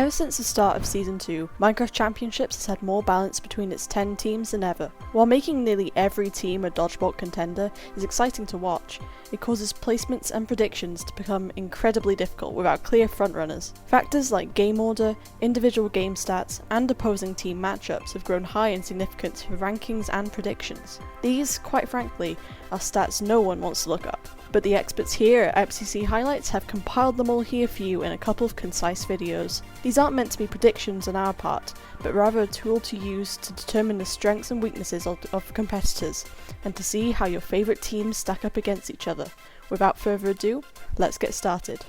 Ever since the start of Season 2, Minecraft Championships has had more balance between its 10 teams than ever. While making nearly every team a dodgeball contender is exciting to watch, it causes placements and predictions to become incredibly difficult without clear frontrunners. Factors like game order, individual game stats, and opposing team matchups have grown high in significance for rankings and predictions. These, quite frankly, are stats no one wants to look up, but the experts here at MCC Highlights have compiled them all here for you in a couple of concise videos. These aren't meant to be predictions on our part, but rather a tool to use to determine the strengths and weaknesses of competitors, and to see how your favourite teams stack up against each other. Without further ado, let's get started.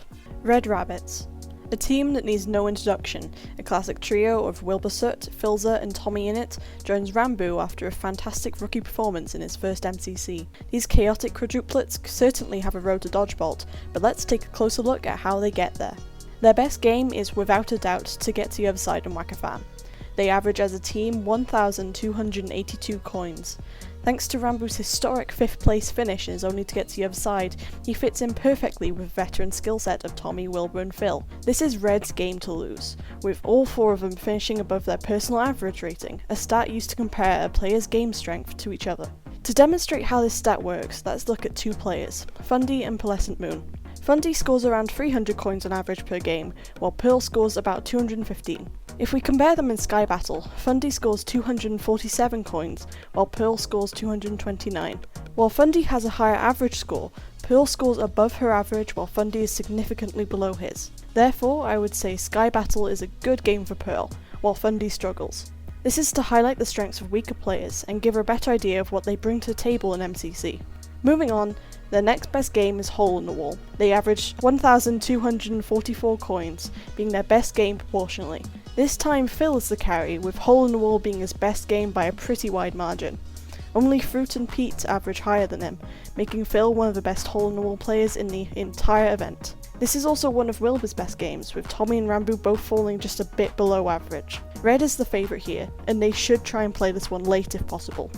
Red Rabbits. A team that needs no introduction, a classic trio of Wilbursut, Filza and Tommy Innit joins Ranboo after a fantastic rookie performance in his first MCC. These chaotic quadruplets certainly have a road to Dodgebolt, but let's take a closer look at how they get there. Their best game is without a doubt to get to the other side and whack a fan. They average as a team 1,282 coins. Thanks to Ranboo's historic 5th place finish in his Only to Get to the Other Side, he fits in perfectly with veteran skill set of Tommy, Wilbur and Phil. This is Red's game to lose, with all 4 of them finishing above their personal average rating, a stat used to compare a player's game strength to each other. To demonstrate how this stat works, let's look at 2 players, Fundy and Pearlescent Moon. Fundy scores around 300 coins on average per game, while Pearl scores about 215. If we compare them in Sky Battle, Fundy scores 247 coins, while Pearl scores 229. While Fundy has a higher average score, Pearl scores above her average while Fundy is significantly below his. Therefore, I would say Sky Battle is a good game for Pearl, while Fundy struggles. This is to highlight the strengths of weaker players and give her a better idea of what they bring to the table in MCC. Moving on, their next best game is Hole in the Wall. They averaged 1,244 coins, being their best game proportionally. This time Phil is the carry, with Hole in the Wall being his best game by a pretty wide margin. Only Fruit and Pete average higher than him, making Phil one of the best Hole in the Wall players in the entire event. This is also one of Wilbur's best games, with Tommy and Ranboo both falling just a bit below average. Red is the favourite here, and they should try and play this one late if possible.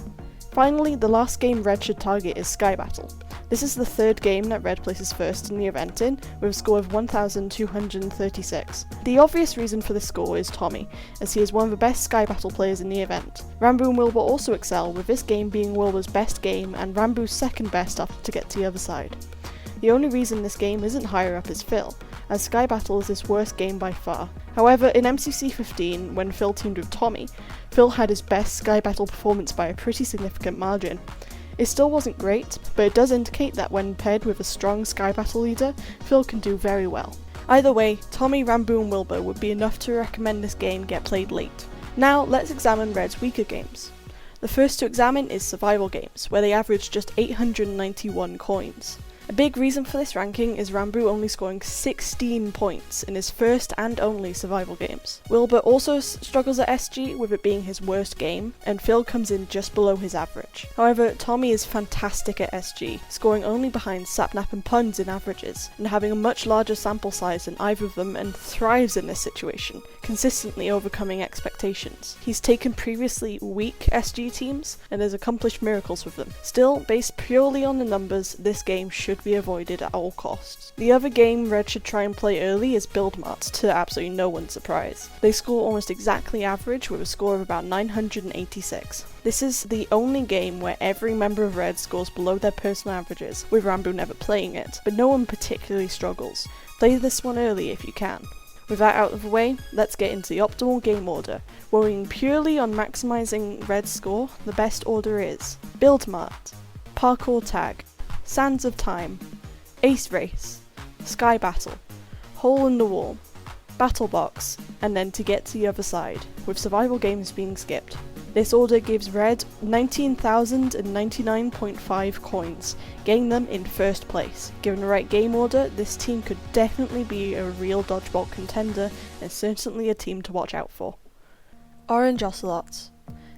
Finally, the last game Red should target is Sky Battle. This is the 3rd game that Red places first in the event with a score of 1,236. The obvious reason for this score is Tommy, as he is one of the best Sky Battle players in the event. Ranboo and Wilbur also excel, with this game being Wilbur's best game and Ranboo's second best after to get to the other side. The only reason this game isn't higher up is Phil, as Sky Battle is his worst game by far. However, in MCC 15, when Phil teamed with Tommy, Phil had his best Sky Battle performance by a pretty significant margin. It still wasn't great, but it does indicate that when paired with a strong Sky Battle leader, Phil can do very well. Either way, Tommy, Ranboo and Wilbur would be enough to recommend this game get played late. Now, let's examine Red's weaker games. The first to examine is survival games, where they average just 891 coins. A big reason for this ranking is Ranboo only scoring 16 points in his first and only survival games. Wilbur also struggles at SG, with it being his worst game, and Phil comes in just below his average. However, Tommy is fantastic at SG, scoring only behind Sapnap and Puns in averages, and having a much larger sample size than either of them, and thrives in this situation, consistently overcoming expectations. He's taken previously weak SG teams, and has accomplished miracles with them. Still, based purely on the numbers, this game should be avoided at all costs. The other game Red should try and play early is Build Mart, to absolutely no one's surprise. They score almost exactly average, with a score of about 986. This is the only game where every member of Red scores below their personal averages, with Ranboo never playing it, but no one particularly struggles. Play this one early if you can. With that out of the way, let's get into the optimal game order. Worrying purely on maximising Red's score, the best order is Build Mart, Parkour Tag, Sands of Time, Ace Race, Sky Battle, Hole in the Wall, Battle Box, and then to get to the other side, with survival games being skipped. This order gives Red 19,099.5 coins, getting them in first place. Given the right game order, this team could definitely be a real Dodgeball contender, and certainly a team to watch out for. Orange Ocelots.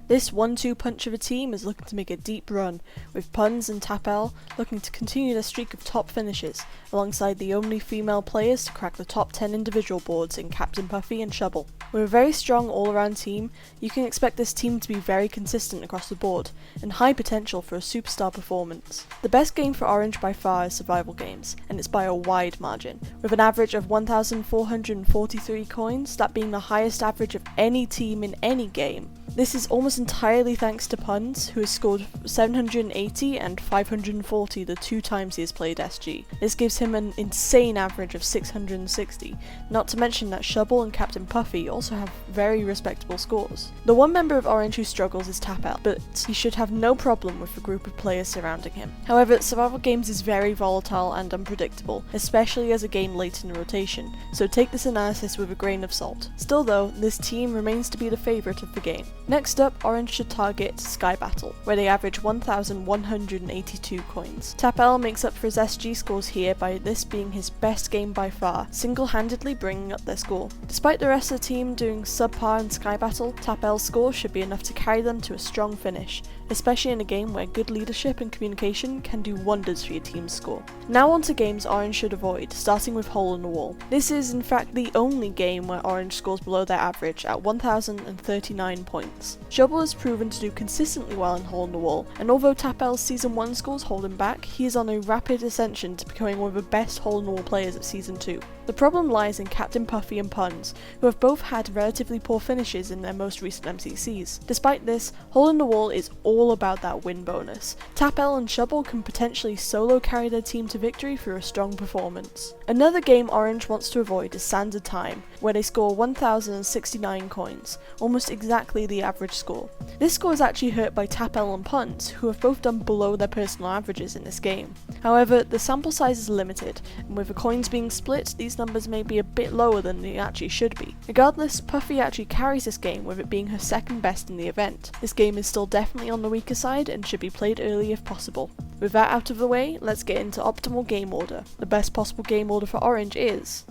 This 1-2 punch of a team is looking to make a deep run, with Punz and Tapel looking to continue their streak of top finishes, alongside the only female players to crack the top 10 individual boards in Captain Puffy and Shubble. With a very strong all-around team, you can expect this team to be very consistent across the board, and high potential for a superstar performance. The best game for Orange by far is Survival Games, and it's by a wide margin, with an average of 1,443 coins, that being the highest average of any team in any game. This is almost entirely thanks to Punz, who has scored 780 and 540 the 2 times he has played SG. This gives him an insane average of 660, not to mention that Shubble and Captain Puffy also have very respectable scores. The one member of Orange who struggles is Tapel, but he should have no problem with the group of players surrounding him. However, Survival Games is very volatile and unpredictable, especially as a game late in the rotation, so take this analysis with a grain of salt. Still though, this team remains to be the favourite of the game. Next up, Orange should target Sky Battle, where they average 1,182 coins. Tapel makes up for his SG scores here by this being his best game by far, single-handedly bringing up their score. Despite the rest of the team doing subpar in Sky Battle, Tapel's score should be enough to carry them to a strong finish, especially in a game where good leadership and communication can do wonders for your team's score. Now on to games Orange should avoid, starting with Hole in the Wall. This is in fact the only game where Orange scores below their average at 1,039 points. Shubble has proven to do consistently well in Hole in the Wall, and although Tapel's Season 1 scores hold him back, he is on a rapid ascension to becoming one of the best Hole in the Wall players of Season 2. The problem lies in Captain Puffy and Punz, who have both had relatively poor finishes in their most recent MCCs. Despite this, Hole in the Wall is all about that win bonus. Tapel and Shubble can potentially solo carry their team to victory through a strong performance. Another game Orange wants to avoid is Sands of Time, where they score 1,069 coins, almost exactly the average score. This score is actually hurt by Tapel and Punz, who have both done below their personal averages in this game. However, the sample size is limited, and with the coins being split, these numbers may be a bit lower than they actually should be. Regardless, Puffy actually carries this game, with it being her second best in the event. This game is still definitely on the weaker side and should be played early if possible. With that out of the way, let's get into optimal game order. The best possible game order for Orange is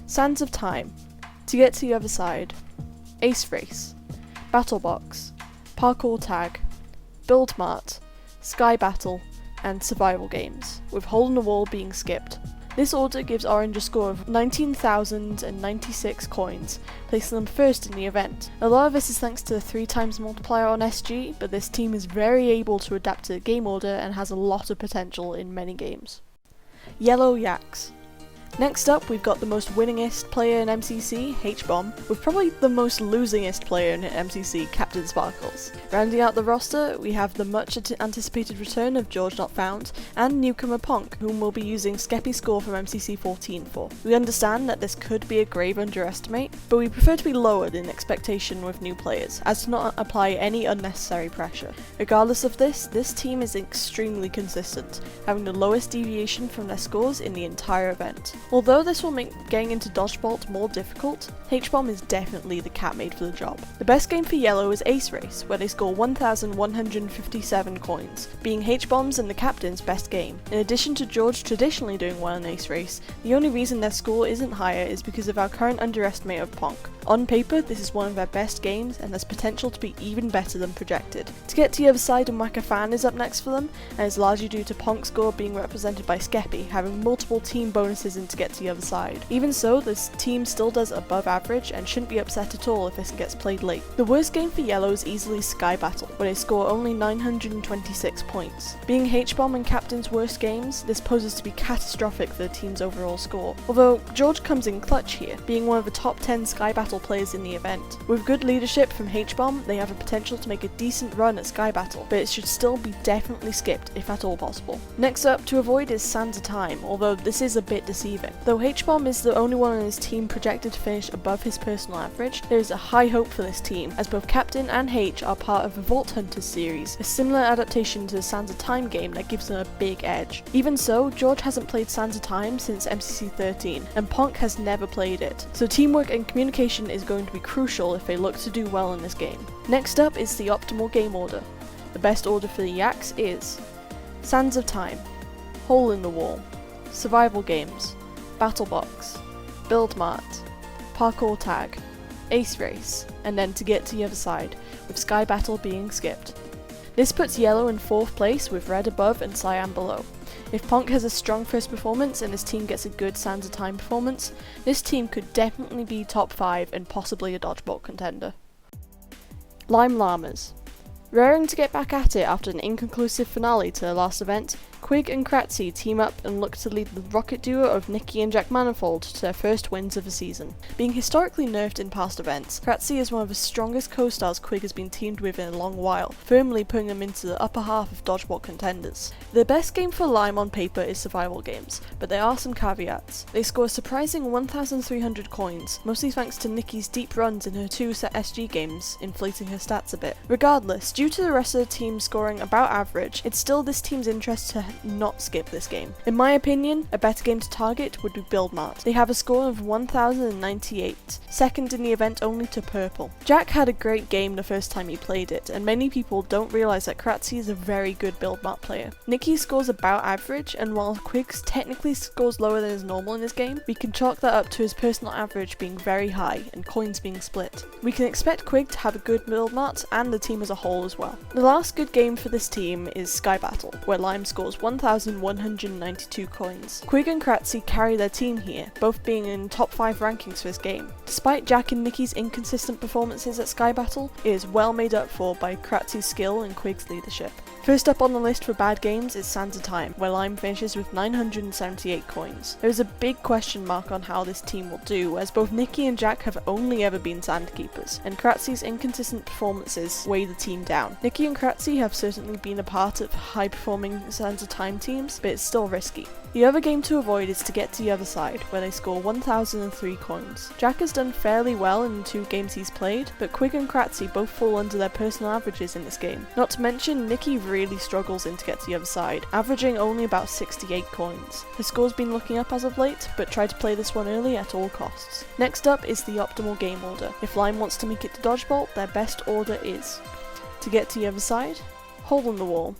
Sands of Time, To Get to the Other Side, Ace Race, Battle Box, Parkour Tag, Build Mart, Sky Battle, and Survival Games, with Hole in the Wall being skipped. This order gives Orange a score of 19,096 coins, placing them first in the event. A lot of this is thanks to the 3 times multiplier on SG, but this team is very able to adapt to the game order and has a lot of potential in many games. Yellow Yaks. Next up, we've got the most winningest player in MCC, H-Bomb, with probably the most losingest player in MCC, Captain Sparkles. Rounding out the roster, we have the much anticipated return of George Not Found, and newcomer Ponk, whom we'll be using Skeppy score from MCC 14 for. We understand that this could be a grave underestimate, but we prefer to be lowered in expectation with new players, as to not apply any unnecessary pressure. Regardless of this team is extremely consistent, having the lowest deviation from their scores in the entire event. Although this will make getting into Dodgeball more difficult, H-Bomb is definitely the cat made for the job. The best game for Yellow is Ace Race, where they score 1,157 coins, being H-Bomb's and the captain's best game. In addition to George traditionally doing well in Ace Race, the only reason their score isn't higher is because of our current underestimate of Ponk. On paper, this is one of their best games, and there's potential to be even better than projected. To Get to the Other Side and Whack a Fan is up next for them, and is largely due to Ponk's score being represented by Skeppy, having multiple team bonuses in To Get to the Other Side. Even so, this team still does above average, and shouldn't be upset at all if this gets played late. The worst game for Yellow is easily Sky Battle, where they score only 926 points. Being H-Bomb and Captain's worst games, this poses to be catastrophic for the team's overall score. Although, George comes in clutch here, being one of the top 10 Sky Battle players in the event. With good leadership from H-Bomb, they have a potential to make a decent run at Sky Battle, but it should still be definitely skipped if at all possible. Next up to avoid is Sands of Time, although this is a bit deceiving. Though H-Bomb is the only one in his team projected to finish above his personal average, there is a high hope for this team, as both Captain and H are part of the Vault Hunters series, a similar adaptation to the Sands of Time game that gives them a big edge. Even so, George hasn't played Sands of Time since MCC 13, and Ponk has never played it, so teamwork and communication is going to be crucial if they look to do well in this game. Next up is the optimal game order. The best order for the Yaks is Sands of Time, Hole in the Wall, Survival Games, Battle Box, Build Mart, Parkour Tag, Ace Race, and then To Get to the Other Side, with Sky Battle being skipped. This puts Yellow in 4th place with Red above and Cyan below. If Ponk has a strong first performance and his team gets a good Sands of Time performance, this team could definitely be top 5 and possibly a dodgeball contender. Lime Llamas. Raring to get back at it after an inconclusive finale to their last event, Quig and Kratzy team up and look to lead the rocket duo of Nikki and Jack Manifold to their first wins of the season. Being historically nerfed in past events, Kratzy is one of the strongest co-stars Quig has been teamed with in a long while, firmly putting them into the upper half of dodgeball contenders. The best game for Lime on paper is survival games, but there are some caveats. They score a surprising 1,300 coins, mostly thanks to Nikki's deep runs in her 2 set SG games, inflating her stats a bit. Regardless, due to the rest of the team scoring about average, it's still this team's interest to not skip this game. In my opinion, a better game to target would be Build Mart. They have a score of 1,098, second in the event only to Purple. Jack had a great game the first time he played it, and many people don't realise that Kratzy is a very good Build Mart player. Nikki scores about average, and while Quiggs technically scores lower than is normal in this game, we can chalk that up to his personal average being very high and coins being split. We can expect Quig to have a good Build Mart and the team as a whole as well. The last good game for this team is Sky Battle, where Lime scores 1,192 coins. Quig and Kratzy carry their team here, both being in top 5 rankings for this game. Despite Jack and Nikki's inconsistent performances at Sky Battle, it is well made up for by Kratzy's skill and Quig's leadership. First up on the list for bad games is Sands of Time, where Lime finishes with 978 coins. There is a big question mark on how this team will do, as both Nikki and Jack have only ever been Sandkeepers, and Kratzy's inconsistent performances weigh the team down. Nikki and Kratzy have certainly been a part of high-performing Sands of Time teams, but it's still risky. The other game to avoid is To Get to the Other Side, where they score 1,003 coins. Jack has done fairly well in the 2 games he's played, but Quig and Kratzy both fall under their personal averages in this game. Not to mention, Nikki really struggles in To Get to the Other Side, averaging only about 68 coins. His score's been looking up as of late, but try to play this one early at all costs. Next up is the optimal game order. If Lime wants to make it to dodgeball, their best order is To Get to the Other Side, Hole in the Wall,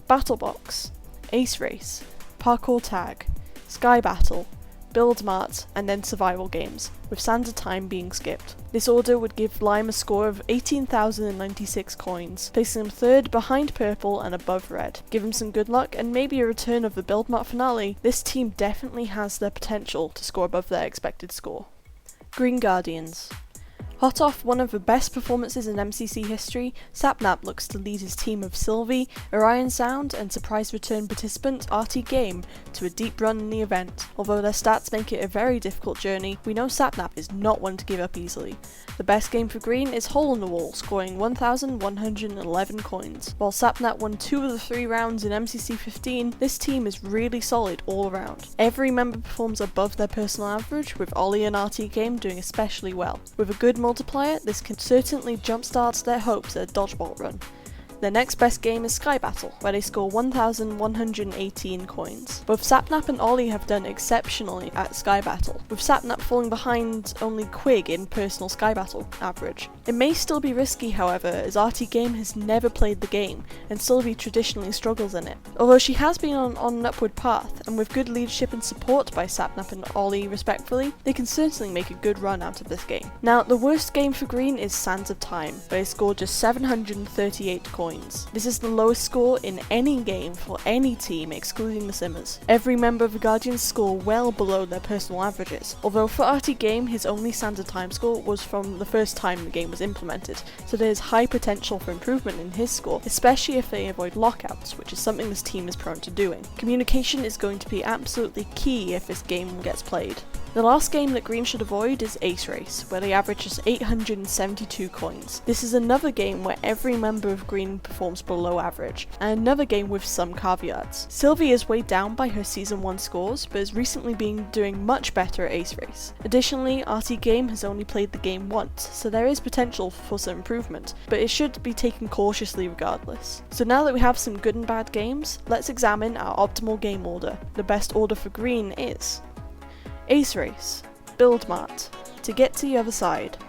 Battle Box, Ace Race, Parkour Tag, Sky Battle, Build Mart, and then Survival Games, with Sands of Time being skipped. This order would give Lime a score of 18,096 coins, placing him 3rd behind Purple and above Red. Give him some good luck and maybe a return of the Build Mart finale, this team definitely has the potential to score above their expected score. Green Guardians. Hot off one of the best performances in MCC history, Sapnap looks to lead his team of Sylvie, Orion Sound and surprise return participant RT Game to a deep run in the event. Although their stats make it a very difficult journey, we know Sapnap is not one to give up easily. The best game for Green is Hole in the Wall, scoring 1,111 coins. While Sapnap won 2 of the 3 rounds in MCC 15, this team is really solid all around. Every member performs above their personal average, with Ollie and RT Game doing especially well. With a good multiplier, this can certainly jumpstart their hopes at a dodgeball run. Their next best game is Sky Battle, where they score 1,118 coins. Both Sapnap and Ollie have done exceptionally at Sky Battle, with Sapnap falling behind only Quig in personal Sky Battle average. It may still be risky, however, as RT Game has never played the game, and Sylvie traditionally struggles in it. Although she has been on an upward path, and with good leadership and support by Sapnap and Ollie respectfully, they can certainly make a good run out of this game. Now, the worst game for Green is Sands of Time, where they scored just 738 coins. This is the lowest score in any game for any team excluding the Simmers. Every member of the Guardians score well below their personal averages, although for RT Game his only Sands of Time score was from the first time the game was implemented, so there is high potential for improvement in his score, especially if they avoid lockouts, which is something this team is prone to doing. Communication is going to be absolutely key if this game gets played. The last game that Green should avoid is Ace Race, where they average just 872 coins. This is another game where every member of Green performs below average, and another game with some caveats. Sylvie is weighed down by her Season 1 scores, but has recently been doing much better at Ace Race. Additionally, RT Game has only played the game once, so there is potential for some improvement, but it should be taken cautiously regardless. So now that we have some good and bad games, let's examine our optimal game order. The best order for Green is Ace Race, Build Mart, To Get to the Other Side,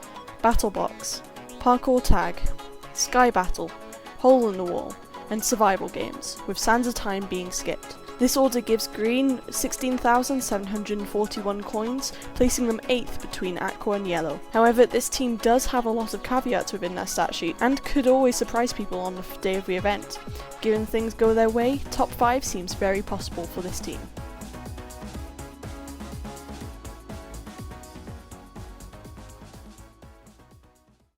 Battle Box, Parkour Tag, Sky Battle, Hole in the Wall, and Survival Games, with Sands of Time being skipped. This order gives green 16,741 coins, placing them 8th between aqua and yellow. However, this team does have a lot of caveats within their stat sheet and could always surprise people on the day of the event. Given things go their way, top 5 seems very possible for this team.